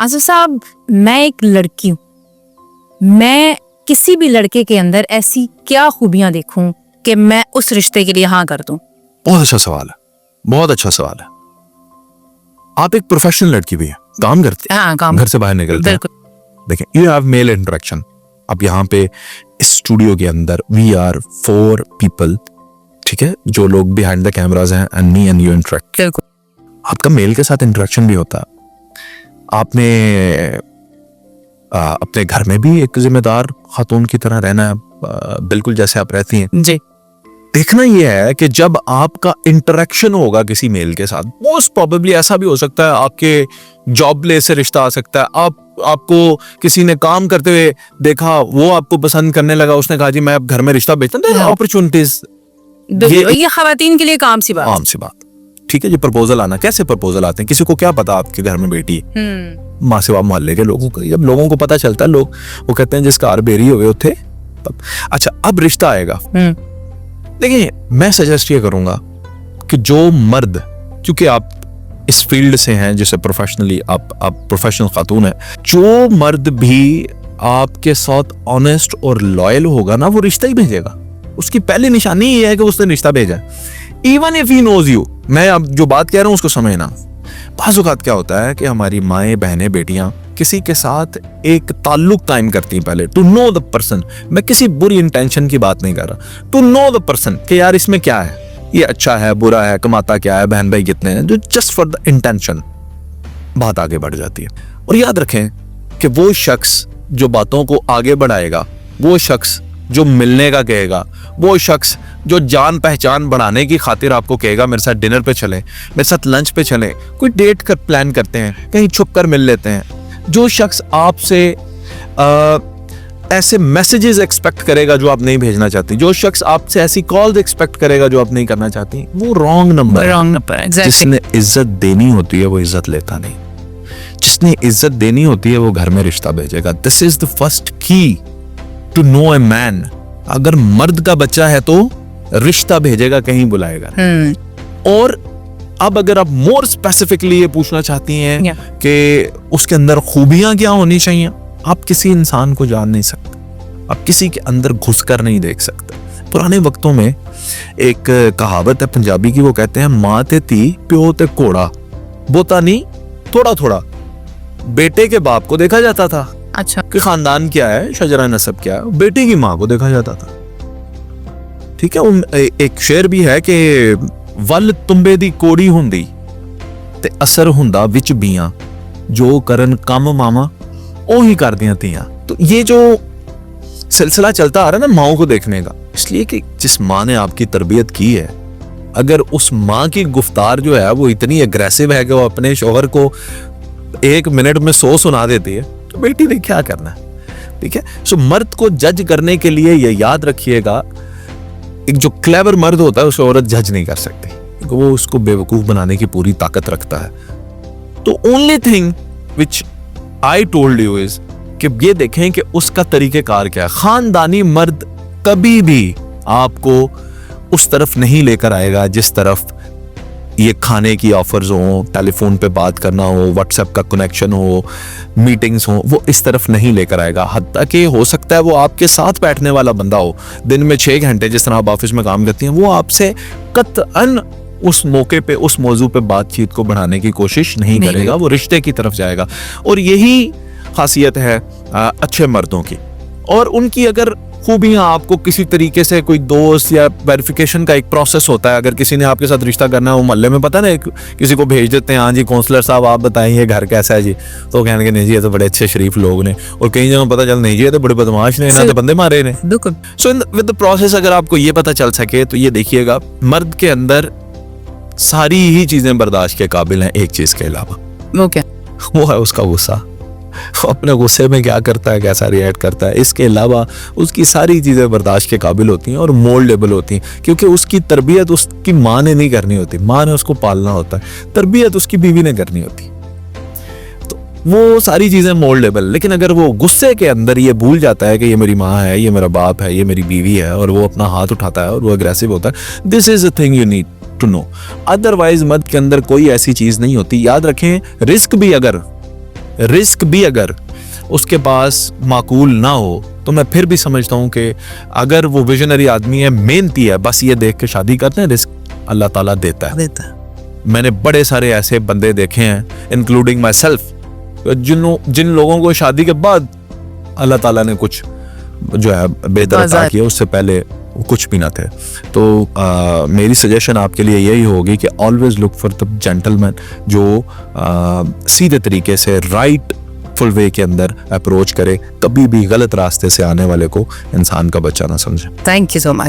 आसिफ साहब, मैं एक लड़की हूँ, मैं किसी भी लड़के के अंदर ऐसी क्या खूबियां देखूं कि मैं उस रिश्ते के लिए हाँ कर दूं? बहुत अच्छा सवाल है, बहुत अच्छा सवाल है। आप एक प्रोफेशनल लड़की भी है, काम करते हैं, हाँ, काम घर से बाहर निकलते हैं। देखें, यू हैव मेल इंटरेक्शन। अब यहाँ पे इस स्टूडियो के अंदर वी आर 4 people, ठीक है, जो लोग बिहाइंड द कैमराज हैं, and me and you interact. आपका मेल के साथ इंटरेक्शन भी होता है। आपने अपने घर में भी एक जिम्मेदार खातून की तरह रहना है, बिल्कुल जैसे आप रहती हैं जी। देखना यह है कि जब आपका इंटरेक्शन होगा किसी मेल के साथ, मोस्ट प्रोबेबली ऐसा भी हो सकता है आपके जॉब प्लेस से रिश्ता आ सकता है। आपको किसी ने काम करते हुए देखा, वो आपको पसंद करने लगा, उसने कहा जी मैं अब घर में रिश्ता बेचता हूं। अपॉर्चुनिटीज, ये खवातीन के लिए काम सी बात, ठीक है जी। प्रपोजल आना, कैसे प्रपोजल आते हैं? किसी को क्या पता आपके घर में बेटी है? मासिवा मोहल्ले के लोगों को, जब लोगों को पता चलता है, लोग वो कहते हैं जिसका आर बेरी हुए थे। अच्छा, अब रिश्ता आएगा। देखिए, मैं सजेस्ट ये करूंगा कि जो मर्द, क्योंकि आप इस फील्ड से हैं जिसे प्रोफेशनली आप प्रोफेशनल खातून है, जो मर्द भी आपके साथ ऑनेस्ट और लॉयल होगा ना, वो रिश्ता ही भेजेगा। उसकी पहली निशानी ये है कि उसने रिश्ता भेजा, even if he knows you. मैं अब जो बात कह रहा हूं उसको समझना। बाज़ औक़ात क्या होता है कि हमारी माएँ, बहनें, बेटियां किसी के साथ एक ताल्लुक कायम करती हैं पहले, टू नो द पर्सन। मैं किसी बुरी इंटेंशन की बात नहीं कर रहा, टू नो द पर्सन कि यार इसमें क्या है, ये अच्छा है, बुरा है, कमाता क्या है, बहन भाई कितने हैं, जो जस्ट फॉर द इंटेंशन बात आगे बढ़ जाती है। और याद रखें कि वो शख्स जो बातों को आगे बढ़ाएगा, वो शख्स जो मिलने का कहेगा, वो शख्स जो जान पहचान बढ़ाने की खातिर आपको कहेगा मेरे साथ डिनर पे चलें, मेरे साथ लंच पे चलें, कोई डेट कर प्लान करते हैं, कहीं छुप कर मिल लेते हैं, जो शख्स आपसे ऐसे मैसेजेस एक्सपेक्ट करेगा जो आप नहीं भेजना चाहती, जो शख्स आपसे ऐसी कॉल्स एक्सपेक्ट करेगा जो आप नहीं करना चाहती, वो रॉन्ग नंबर है। जिसने इज्जत देनी होती है वो इज्जत लेता नहीं, जिसने इज्जत देनी होती है वो घर में रिश्ता भेजेगा। दिस इज द फर्स्ट की टू नो ए मैन। अगर मर्द का बच्चा है तो रिश्ता भेजेगा, कहीं बुलाएगा। और अब अगर आप मोर स्पेसिफिकली ये पूछना चाहती हैं कि उसके अंदर खूबियां क्या होनी चाहिए, आप किसी इंसान को जान नहीं सकते, आप किसी के अंदर घुसकर नहीं देख सकते। पुराने वक्तों में एक कहावत है पंजाबी की, वो कहते हैं माँ ते धी, प्यो ते घोड़ा, बोता नहीं थोड़ा थोड़ा। बेटे के बाप को देखा जाता था, अच्छा, कि खानदान क्या है, शजरा नसब क्या है। बेटे की माँ को देखा जाता था, ठीक है। एक शेर भी है कि वल तुम्बे दी कोड़ी हुंदी ते असर हुंदा विच बियां, जो करन कम मामा ओही कर दियां तियां। तो ये जो सिलसिला चलता आ रहा है ना माओ को देखने का, इसलिए कि जिस माँ ने आपकी तरबियत की है, अगर उस माँ की गुफ्तार जो है वो इतनी एग्रेसिव है कि वो अपने शौहर को 1 मिनट में 100 सुना देती है, तो बेटी ने क्या करना है, ठीक है। सो मर्द को जज करने के लिए ये याद रखिएगा, एक जो क्लेवर मर्द होता है उसको औरत जज नहीं कर सकती, क्योंकि वो उसको बेवकूफ बनाने की पूरी ताकत रखता है। तो only thing which I told you is कि ये देखें कि उसका तरीकेकार क्या है। खानदानी मर्द कभी भी आपको उस तरफ नहीं लेकर आएगा जिस तरफ ये खाने की ऑफर्स हो, टेलीफोन पे बात करना हो, व्हाट्सएप का कनेक्शन हो, मीटिंग्स हो, वो इस तरफ नहीं लेकर आएगा। हत्ता कि हो सकता है वो आपके साथ बैठने वाला बंदा हो, दिन में 6 घंटे जिस तरह आप ऑफिस में काम करती हैं, वो आपसे कतअन उस मौके पे, उस मौजू पे बातचीत को बढ़ाने की कोशिश नहीं करेगा, वो रिश्ते की तरफ जाएगा। और यही खासियत है अच्छे मर्दों की। और उनकी अगर खूबियां आपको किसी तरीके से, कोई दोस्त या वेरिफिकेशन का एक प्रोसेस होता है, अगर किसी ने आपके साथ रिश्ता करना है, वो मोहल्ले में पता ना किसी को भेज देते हैं, हाँ जी काउंसलर साहब आप बताएं ये घर कैसा है जी, तो कहेंगे नहीं जी ये तो बड़े अच्छे शरीफ लोग ने, और कई जगह पता चल नहीं जी ये तो बड़े बदमाश ने, ना तो बंदे मारे ने। सो विद द प्रोसेस अगर आपको ये पता चल सके तो ये देखिएगा, मर्द के अंदर सारी ही चीजें बर्दाश्त के काबिल हैं, एक चीज के अलावा। वो क्या? वो है उसका गुस्सा। अपने गुस्से में क्या करता है, कैसा रिएक्ट करता है, इसके अलावा उसकी सारी चीजें बर्दाश्त के काबिल होती हैं और मोल्डेबल होती हैं, क्योंकि उसकी तरबियत उसकी माँ ने नहीं करनी होती, माँ ने उसको पालना होता है, तरबियत उसकी बीवी ने करनी होती। तो वो सारी चीजें मोल्डेबल। लेकिन अगर वो गुस्से के अंदर ये भूल जाता है कि ये मेरी माँ है, ये मेरा बाप है, ये मेरी बीवी है, और वो अपना हाथ उठाता है और वो अग्रेसिव होता है, this is a thing you need to know. Otherwise मर्द के अंदर कोई ऐसी चीज नहीं होती। याद रखें, रिस्क भी अगर रिस्क भी अगर उसके पास माकूल ना हो तो मैं फिर भी समझता हूँ कि अगर वो विजनरी आदमी है, मेहनती है, बस ये देख के शादी करते हैं, रिस्क अल्लाह ताला देता है। मैंने बड़े सारे ऐसे बंदे देखे हैं, इंक्लूडिंग माई सेल्फ, जिन लोगों को शादी के बाद अल्लाह ताला ने कुछ जो है बेहतर अता किया, उससे पहले वो कुछ भी ना थे। तो मेरी सजेशन आपके लिए यही होगी कि always look for the gentleman जो सीधे तरीके से राइट फुल वे के अंदर अप्रोच करे, कभी भी गलत रास्ते से आने वाले को इंसान का बच्चा ना समझे। Thank you so much.